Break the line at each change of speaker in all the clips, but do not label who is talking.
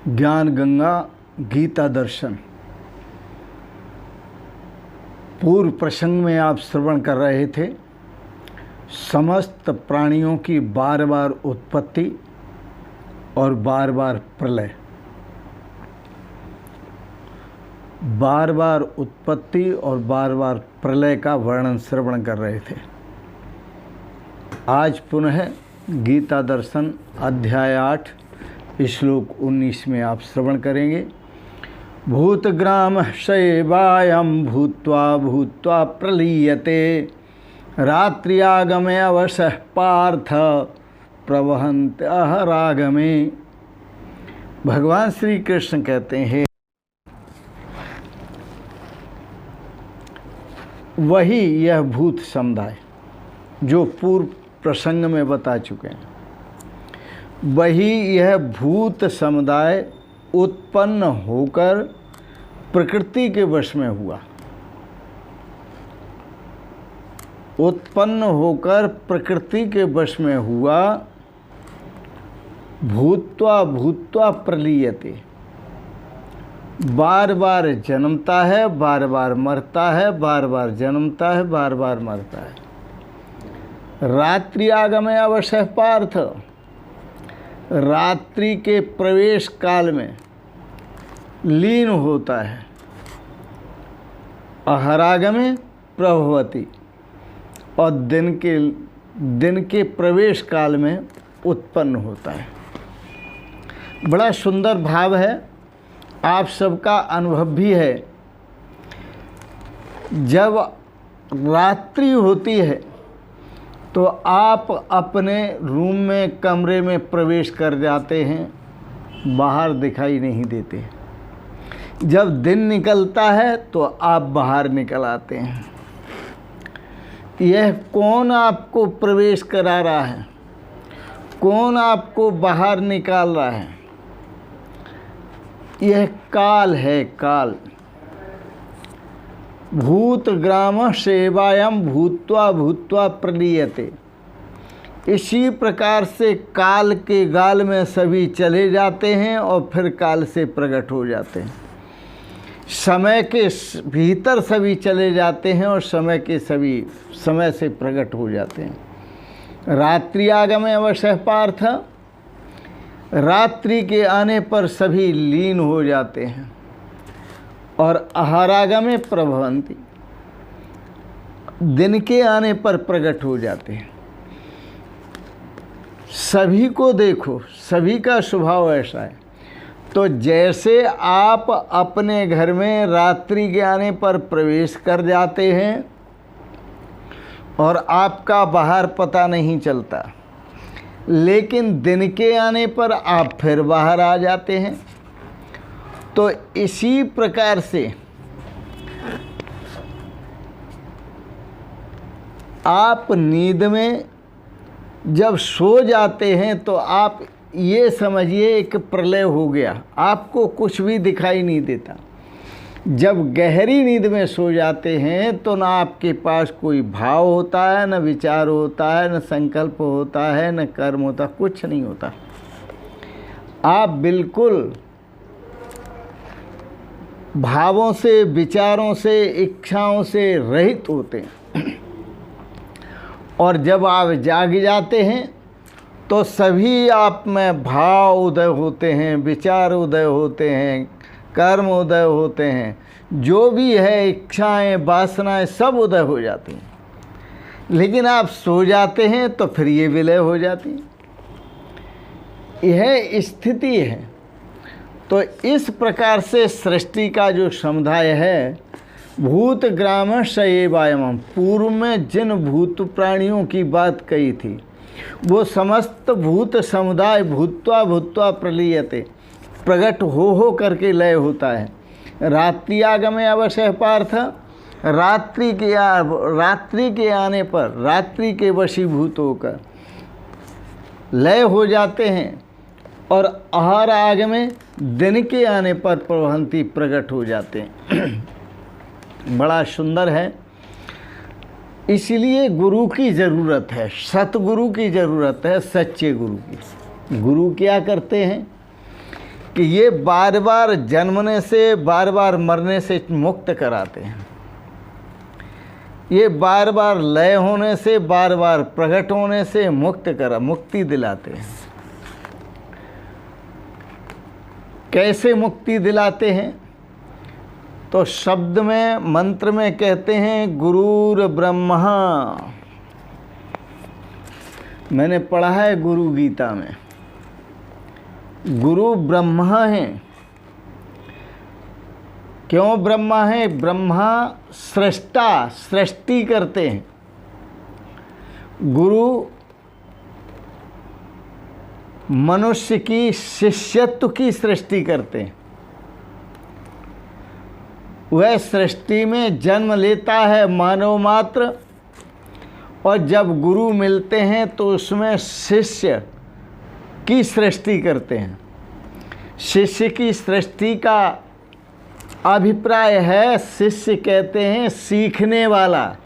ज्ञान गंगा गीता दर्शन। पूर्व प्रसंग में आप श्रवण कर रहे थे समस्त प्राणियों की बार बार उत्पत्ति और बार बार प्रलय। बार बार उत्पत्ति और बार बार प्रलय का वर्णन श्रवण कर रहे थे। आज पुनः गीता दर्शन अध्याय 8 श्लोक 19 में आप श्रवण करेंगे। भूतग्राम शैवायं भूत्वा भूत्वा प्रलीयते रात्र्यागमे अवशः पार्थ प्रवहन्त्यः रागमे। भगवान श्री कृष्ण कहते हैं, वही यह भूत समुदाय जो पूर्व प्रसंग में बता चुके हैं, वही यह भूत समुदाय उत्पन्न होकर प्रकृति के वश में हुआ। उत्पन्न होकर प्रकृति के वश में हुआ। भूत्वा भूत्वा प्रलीयते, बार बार जन्मता है, बार बार मरता है, बार बार जन्मता है, बार बार मरता है। रात्रि आगमे अवशः पार्थ, रात्रि के प्रवेश काल में लीन होता है। अहरागमे प्रभवति, और दिन के प्रवेश काल में उत्पन्न होता है। बड़ा सुंदर भाव है, आप सबका अनुभव भी है। जब रात्रि होती है तो आप अपने रूम में कमरे में प्रवेश कर जाते हैं, बाहर दिखाई नहीं देते। जब दिन निकलता है तो आप बाहर निकल आते हैं। यह कौन आपको प्रवेश करा रहा है, कौन आपको बाहर निकाल रहा है? यह काल है, काल। भूतग्राम सेवायं भूत्वा भूत्वा प्रलीयते। इसी प्रकार से काल के गाल में सभी चले जाते हैं और फिर काल से प्रकट हो जाते हैं। समय के भीतर सभी चले जाते हैं और समय के सभी समय से प्रकट हो जाते हैं। रात्रि आगमे अवशः पार्थ, रात्रि के आने पर सभी लीन हो जाते हैं। और अहरागमे प्रभवन्ति, दिन के आने पर प्रकट हो जाते हैं। सभी को देखो, सभी का स्वभाव ऐसा है। तो जैसे आप अपने घर में रात्रि के आने पर प्रवेश कर जाते हैं और आपका बाहर पता नहीं चलता, लेकिन दिन के आने पर आप फिर बाहर आ जाते हैं, तो इसी प्रकार से आप नींद में जब सो जाते हैं तो आप ये समझिए एक प्रलय हो गया, आपको कुछ भी दिखाई नहीं देता। जब गहरी नींद में सो जाते हैं तो ना आपके पास कोई भाव होता है, न विचार होता है, न संकल्प होता है, न कर्म होता, कुछ नहीं होता। आप बिल्कुल भावों से, विचारों से, इच्छाओं से रहित होते हैं। और जब आप जाग जाते हैं तो सभी आप में भाव उदय होते हैं, विचार उदय होते हैं, कर्म उदय होते हैं, जो भी है इच्छाएं, वासनाएं सब उदय हो जाती हैं। लेकिन आप सो जाते हैं तो फिर ये विलय हो जाती है। यह स्थिति है। तो इस प्रकार से सृष्टि का जो समुदाय है, भूतग्राम शैवायं, पूर्व में जिन भूत प्राणियों की बात कही थी, वो समस्त भूत समुदाय भूत्वा भूत्वा प्रलीयते, प्रकट हो करके लय होता है। रात्रि आगमे अवशः पार्थ, रात्रि के आने पर, रात्रि के वशीभूत होकर लय हो जाते हैं। और अहर आगमे, दिन के आने पर प्रवहन्ति, प्रकट हो जाते हैं। बड़ा सुंदर है। इसलिए गुरु की ज़रूरत है, सतगुरु की ज़रूरत है, सच्चे गुरु की। गुरु क्या करते हैं कि ये बार बार जन्मने से, बार बार मरने से मुक्त कराते हैं। ये बार बार लय होने से, बार बार प्रकट होने से मुक्ति दिलाते हैं। कैसे मुक्ति दिलाते हैं? तो शब्द में, मंत्र में कहते हैं गुरुर ब्रह्मा। मैंने पढ़ा है गुरु गीता में, गुरु ब्रह्मा हैं। क्यों ब्रह्मा है? ब्रह्मा सृष्टा, सृष्टि करते हैं। गुरु मनुष्य की शिष्यत्व की सृष्टि करते हैं। वह सृष्टि में जन्म लेता है मानव मात्र, और जब गुरु मिलते हैं तो उसमें शिष्य की सृष्टि करते हैं। शिष्य की सृष्टि का अभिप्राय है, शिष्य कहते हैं सीखने वाला।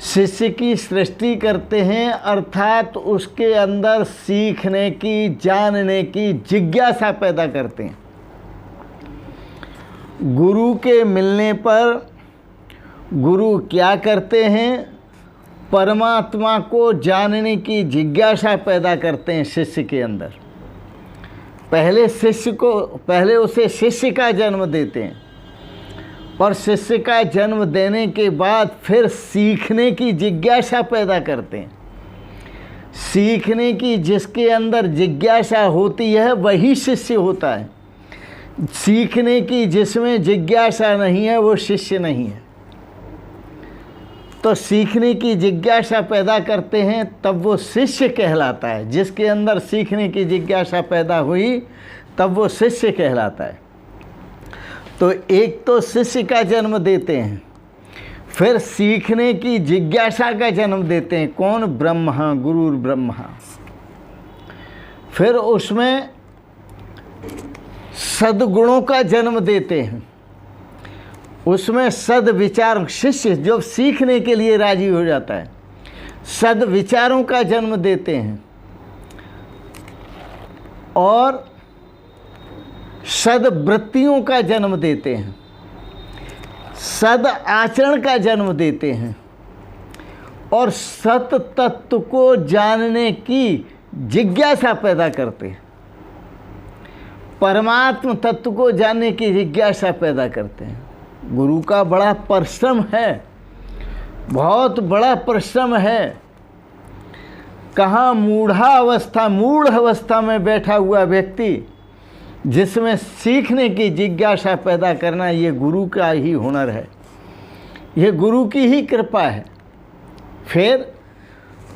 शिष्य की सृष्टि करते हैं अर्थात उसके अंदर सीखने की, जानने की जिज्ञासा पैदा करते हैं। गुरु के मिलने पर गुरु क्या करते हैं? परमात्मा को जानने की जिज्ञासा पैदा करते हैं शिष्य के अंदर। पहले उसे शिष्य का जन्म देते हैं, और शिष्य का जन्म देने के बाद फिर सीखने की जिज्ञासा पैदा करते हैं। सीखने की जिसके अंदर जिज्ञासा होती है वही शिष्य होता है। सीखने की जिसमें जिज्ञासा नहीं है वो शिष्य नहीं है। तो सीखने की जिज्ञासा पैदा करते हैं तब वो शिष्य कहलाता है। जिसके अंदर सीखने की जिज्ञासा पैदा हुई तब वो शिष्य कहलाता है। तो एक तो शिष्य का जन्म देते हैं, फिर सीखने की जिज्ञासा का जन्म देते हैं। कौन? ब्रह्मा, गुरुर ब्रह्मा। फिर उसमें सद्गुणों का जन्म देते हैं। उसमें सद विचार, शिष्य जो सीखने के लिए राजी हो जाता है, सद विचारों का जन्म देते हैं और सद वृत्तियों का जन्म देते हैं, सद आचरण का जन्म देते हैं और सत तत्व को जानने की जिज्ञासा पैदा करते हैं। परमात्म तत्व को जानने की जिज्ञासा पैदा करते हैं। गुरु का बड़ा परिश्रम है, बहुत बड़ा परिश्रम है। कहाँ मूढ़ अवस्था में बैठा हुआ व्यक्ति जिसमें सीखने की जिज्ञासा पैदा करना, ये गुरु का ही हुनर है, ये गुरु की ही कृपा है। फिर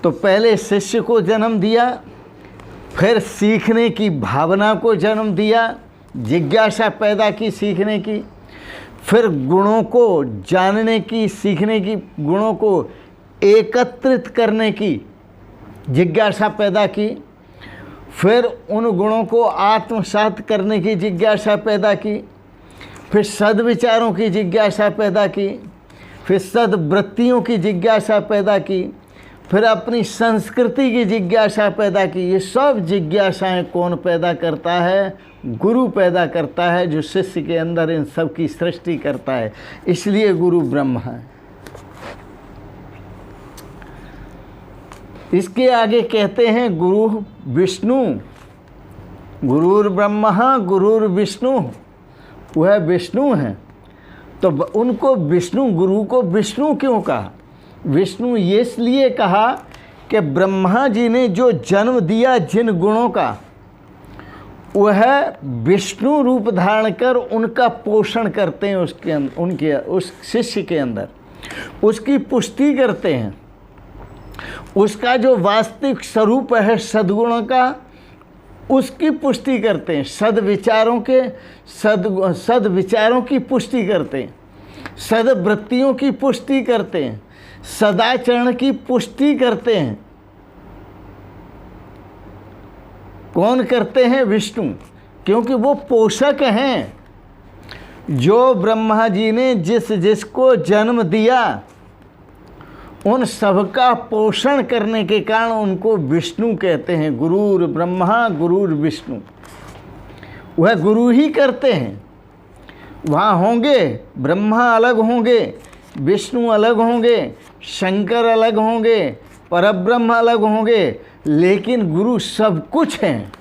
तो पहले शिष्य को जन्म दिया, फिर सीखने की भावना को जन्म दिया, जिज्ञासा पैदा की सीखने की, फिर गुणों को जानने की, सीखने की, गुणों को एकत्रित करने की जिज्ञासा पैदा की, फिर उन गुणों को आत्मसात करने की जिज्ञासा पैदा की, फिर सद्विचारों की जिज्ञासा पैदा की, फिर सद्वृत्तियों की जिज्ञासा पैदा की, फिर अपनी संस्कृति की जिज्ञासा पैदा की। ये सब जिज्ञासाएं कौन पैदा करता है? गुरु पैदा करता है, जो शिष्य के अंदर इन सब की सृष्टि करता है। इसलिए गुरु ब्रह्म है। इसके आगे कहते हैं गुरु विष्णु। गुरुर ब्रह्मा गुरुर विष्णु, वह विष्णु हैं। तो उनको विष्णु, गुरु को विष्णु क्यों कहा? विष्णु ये इसलिए कहा कि ब्रह्मा जी ने जो जन्म दिया जिन गुणों का, वह विष्णु रूप धारण कर उनका पोषण करते हैं, उस शिष्य के अंदर उसकी पुष्टि करते हैं। उसका जो वास्तविक स्वरूप है सद्गुणों का, उसकी पुष्टि करते हैं। सद्विचारों की पुष्टि करते हैं, सद्वृत्तियों की पुष्टि करते हैं, सदाचरण की पुष्टि करते हैं। कौन करते हैं? विष्णु, क्योंकि वो पोषक हैं। जो ब्रह्मा जी ने जिसको जन्म दिया उन सबका पोषण करने के कारण उनको विष्णु कहते हैं। गुरुर ब्रह्मा गुरुर विष्णु, वह गुरु ही करते हैं। वहाँ होंगे ब्रह्मा अलग होंगे, विष्णु अलग होंगे, शंकर अलग होंगे, परब्रह्म अलग होंगे, लेकिन गुरु सब कुछ हैं।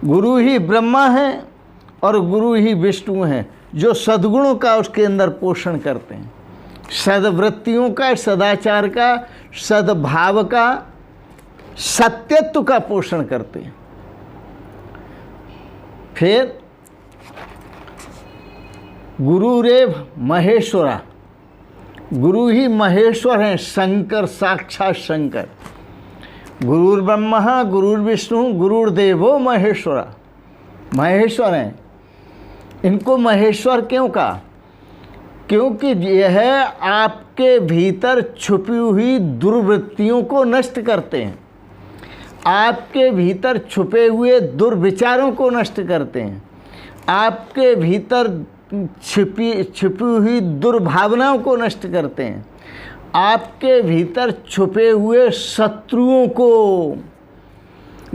गुरु ही ब्रह्मा है और गुरु ही विष्णु हैं, जो सद्गुणों का उसके अंदर पोषण करते हैं, सद्वृत्तियों का, सदाचार का, सद्भाव का, सत्यत्व का पोषण करते हैं। फिर गुरुरेव महेश्वरा, गुरु ही महेश्वर हैं, शंकर साक्षात शंकर। गुरुर ब्रह्मा गुरुर विष्णु गुरुर्देवो महेश्वरा, महेश्वर हैं। इनको महेश्वर क्यों कहा? क्योंकि यह आपके भीतर छुपी हुई दुर्वृत्तियों को नष्ट करते हैं, आपके भीतर छुपे हुए दुर्विचारों को नष्ट करते हैं, आपके भीतर छिपी हुई दुर्भावनाओं को नष्ट करते हैं, आपके भीतर छुपे हुए शत्रुओं को,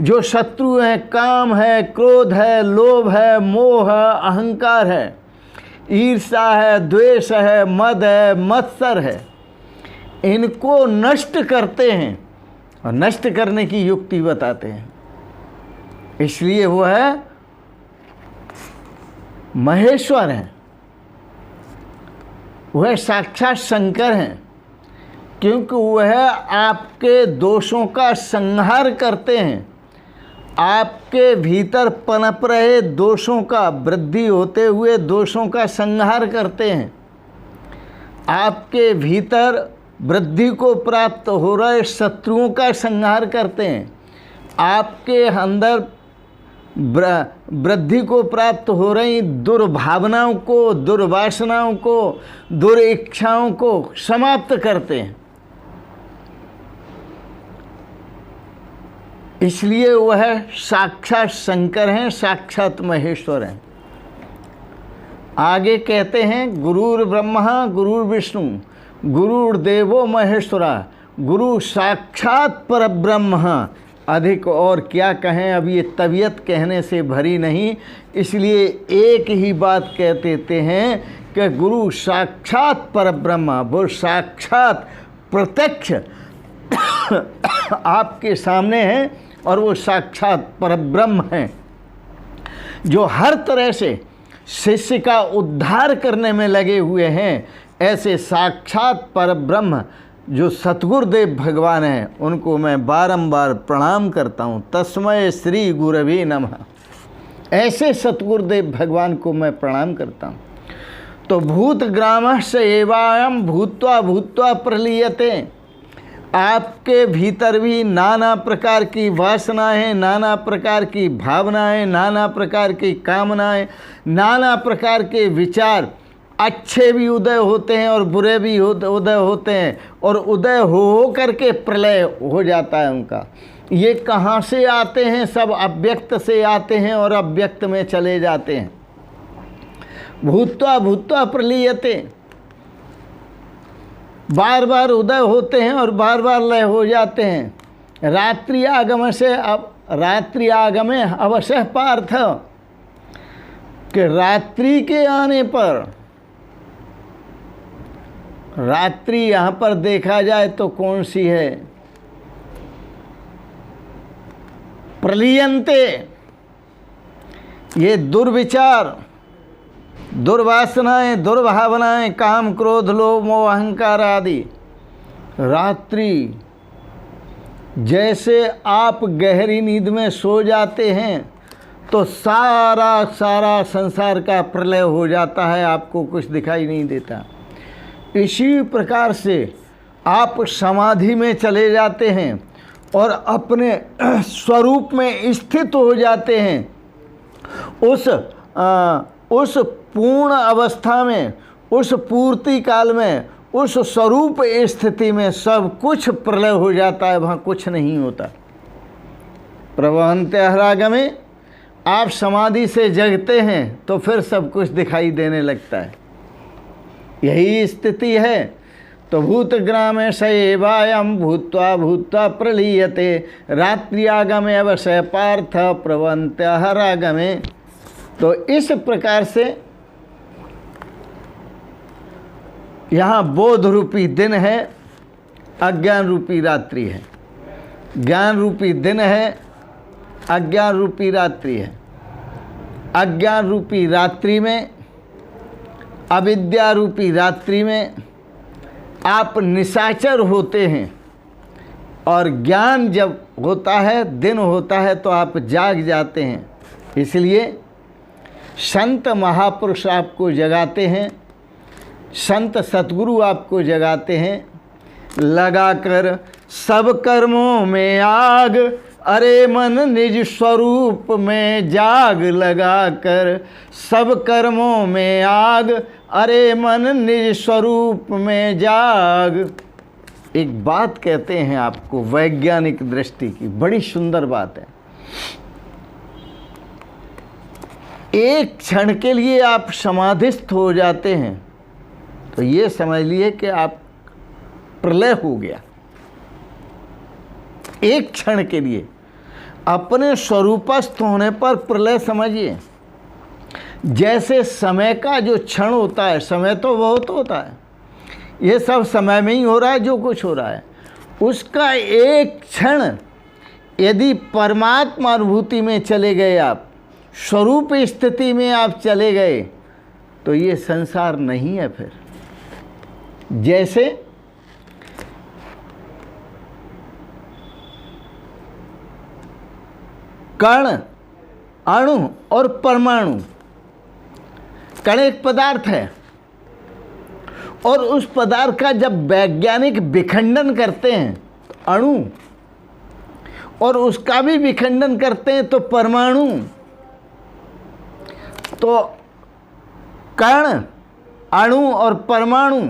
जो शत्रु हैं, काम है, क्रोध है, लोभ है, मोह है, अहंकार है, ईर्ष्या है, द्वेष है, मद है, मत्सर है, इनको नष्ट करते हैं और नष्ट करने की युक्ति बताते हैं। इसलिए वो है महेश्वर हैं, वह साक्षात शंकर हैं, क्योंकि वह आपके दोषों का संहार करते हैं। आपके भीतर पनप रहे दोषों का, वृद्धि होते हुए दोषों का संहार करते हैं। आपके भीतर वृद्धि को प्राप्त हो रहे शत्रुओं का संहार करते हैं। आपके अंदर वृद्धि को प्राप्त हो रही दुर्भावनाओं को, दुर्वासनाओं को, दुर्इच्छाओं को समाप्त करते हैं। इसलिए वह साक्षात शंकर हैं, साक्षात महेश्वर हैं। आगे कहते हैं गुरुर ब्रह्मा गुरुर विष्णु गुरुर्देवो महेश्वरा, गुरु साक्षात परब्रह्म। अधिक और क्या कहें, अब ये तबीयत कहने से भरी नहीं, इसलिए एक ही बात कह देते हैं कि गुरु साक्षात परब्रह्म, वो साक्षात प्रत्यक्ष आपके सामने हैं और वो साक्षात परब्रह्म हैं, जो हर तरह से शिष्य का उद्धार करने में लगे हुए हैं। ऐसे साक्षात परब्रह्म जो सतगुरुदेव भगवान हैं, उनको मैं बारंबार प्रणाम करता हूँ। तस्मै श्री गुरवे नमः। ऐसे सतगुरुदेव भगवान को मैं प्रणाम करता हूँ। तो भूतग्रामः स एवायं भूत्वा भूत्वा प्रलीयते। आपके भीतर भी नाना प्रकार की वासनाएं, नाना प्रकार की भावनाएं, नाना प्रकार की कामनाएं, नाना प्रकार के विचार, अच्छे भी उदय होते हैं और बुरे भी उदय होते हैं, और उदय हो करके प्रलय हो जाता है उनका। ये कहाँ से आते हैं? सब अव्यक्त से आते हैं और अव्यक्त में चले जाते हैं। भूत्वा भूत्वा प्रलीयते, बार बार उदय होते हैं और बार बार लय हो जाते हैं। रात्रि आगम से अब रात्रि आगमे अवश्य पार्थ, कि रात्रि के आने पर, रात्रि यहाँ पर देखा जाए तो कौन सी है? प्रलीयन्ते, ये दुर्विचार, दुर्वासनाएं, दुर्भावनाएं, काम क्रोध लोभ मोह अहंकार आदि, रात्रि जैसे आप गहरी नींद में सो जाते हैं तो सारा संसार का प्रलय हो जाता है, आपको कुछ दिखाई नहीं देता। इसी प्रकार से आप समाधि में चले जाते हैं और अपने स्वरूप में स्थित हो जाते हैं। उस पूर्ण अवस्था में, उस पूर्ति काल में, उस स्वरूप स्थिति में सब कुछ प्रलय हो जाता है, वहाँ कुछ नहीं होता। प्रवहन्ते हरागमे, आप समाधि से जगते हैं तो फिर सब कुछ दिखाई देने लगता है। यही स्थिति है। तो भूतग्रामे शयेवायं भूत्वा भूत्वा प्रलीयते रात्र्यागमे अवशय पार्थ प्रवन्त्यहरागमे। तो इस प्रकार से यहाँ बोध रूपी दिन है, अज्ञान रूपी रात्रि है। ज्ञान रूपी दिन है, अज्ञान रूपी रात्रि है। अज्ञान रूपी रात्रि में, अविद्या रूपी रात्रि में आप निशाचर होते हैं, और ज्ञान जब होता है, दिन होता है, तो आप जाग जाते हैं। इसलिए संत महापुरुष आपको जगाते हैं, संत सतगुरु आपको जगाते हैं। लगाकर सब कर्मों में आग, अरे मन निज स्वरूप में जाग। लगाकर सब कर्मों में आग, अरे मन निज स्वरूप में जाग। एक बात कहते हैं आपको वैज्ञानिक दृष्टि की, बड़ी सुंदर बात है। एक क्षण के लिए आप समाधिस्थ हो जाते हैं तो ये समझ लिए कि आप प्रलय हो गया। एक क्षण के लिए अपने स्वरूपस्थ होने पर प्रलय समझिए। जैसे समय का जो क्षण होता है, समय तो बहुत होता है, ये सब समय में ही हो रहा है जो कुछ हो रहा है। उसका एक क्षण यदि परमात्मा अनुभूति में चले गए, आप स्वरूप स्थिति में आप चले गए, तो ये संसार नहीं है। फिर जैसे कण, अणु और परमाणु। कण एक पदार्थ है, और उस पदार्थ का जब वैज्ञानिक विखंडन करते हैं अणु, और उसका भी विखंडन करते हैं तो परमाणु। तो कण, अणु और परमाणु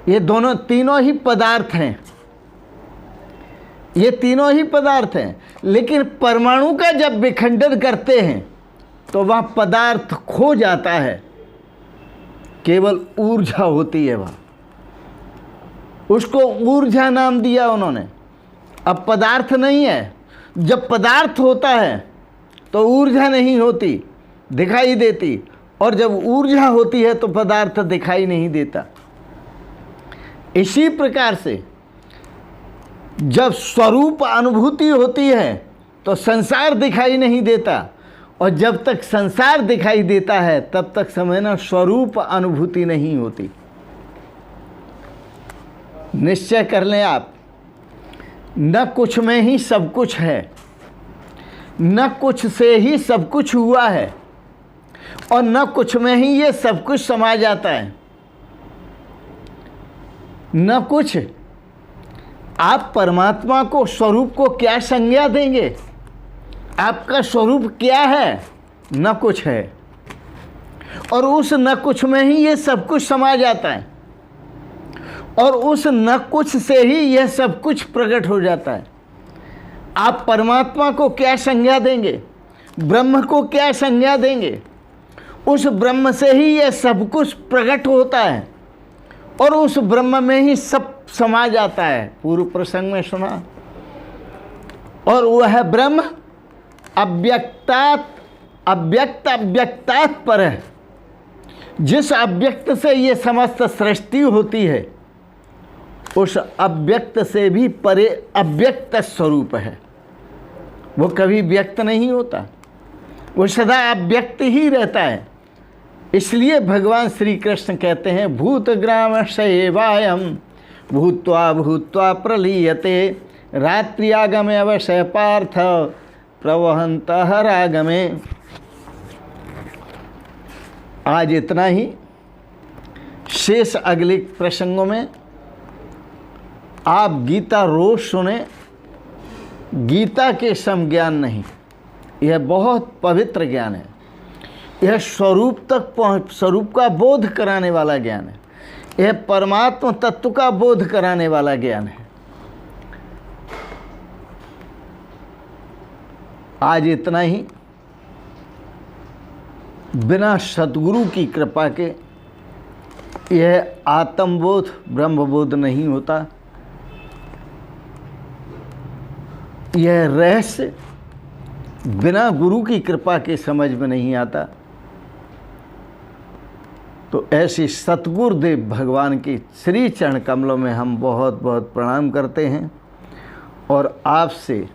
ये दोनों तीनों ही पदार्थ हैं, ये तीनों ही पदार्थ हैं। लेकिन परमाणु का जब विखंडन करते हैं तो वह पदार्थ खो जाता है, केवल ऊर्जा होती है वह। उसको ऊर्जा नाम दिया उन्होंने। अब पदार्थ नहीं है। जब पदार्थ होता है तो ऊर्जा नहीं होती, दिखाई देती, और जब ऊर्जा होती है तो पदार्थ दिखाई नहीं देता। इसी प्रकार से जब स्वरूप अनुभूति होती है तो संसार दिखाई नहीं देता, और जब तक संसार दिखाई देता है तब तक समझना स्वरूप अनुभूति नहीं होती। निश्चय कर लें आप, न कुछ में ही सब कुछ है, न कुछ से ही सब कुछ हुआ है, और न कुछ में ही ये सब कुछ समा जाता है। न कुछ। आप परमात्मा को, स्वरूप को क्या संज्ञा देंगे? आपका स्वरूप क्या है? न कुछ है, और उस न कुछ में ही ये सब कुछ समा जाता है, और उस न कुछ से ही यह सब कुछ प्रकट हो जाता है। आप परमात्मा को क्या संज्ञा देंगे? ब्रह्म को क्या संज्ञा देंगे? उस ब्रह्म से ही यह सब कुछ प्रकट होता है, और उस ब्रह्म में ही सब समा जाता है। पूर्व प्रसंग में सुना। और वह ब्रह्म अव्यक्तात् अव्यक्त अव्यक्तात् पर है। जिस अव्यक्त से ये समस्त सृष्टि होती है, उस अव्यक्त से भी परे अव्यक्त स्वरूप है। वो कभी व्यक्त नहीं होता, वो सदा अव्यक्त ही रहता है। इसलिए भगवान श्री कृष्ण कहते हैं भूतग्राम शयेवायम भूत्वा भूत्वा प्रलीयते रात्र्यागमे अवशय पार्थ प्रवहन्तः रागमे। आज इतना ही। शेष अगले प्रसंगों में आप गीता रोज सुने। गीता के सम ज्ञान नहीं, यह बहुत पवित्र ज्ञान है। यह स्वरूप तक पहुँच, स्वरूप का बोध कराने वाला ज्ञान है। यह परमात्मा तत्व का बोध कराने वाला ज्ञान है। आज इतना ही। बिना सद्गुरु की कृपा के यह आत्मबोध ब्रह्मबोध नहीं होता। यह रहस्य बिना गुरु की कृपा के समझ में नहीं आता। तो ऐसे सतगुरुदेव भगवान के श्री चरण कमलों में हम बहुत बहुत प्रणाम करते हैं और आपसे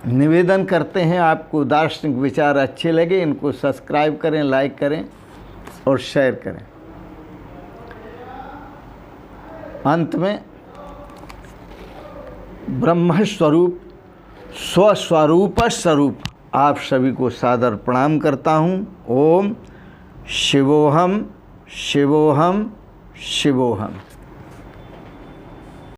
निवेदन करते हैं, आपको दार्शनिक विचार अच्छे लगे इनको सब्सक्राइब करें, लाइक करें और शेयर करें। अंत में ब्रह्म स्वरूप स्वस्वरूप स्वरूप आप सभी को सादर प्रणाम करता हूँ। ओम शिवोहम शिवोहम शिवोहम।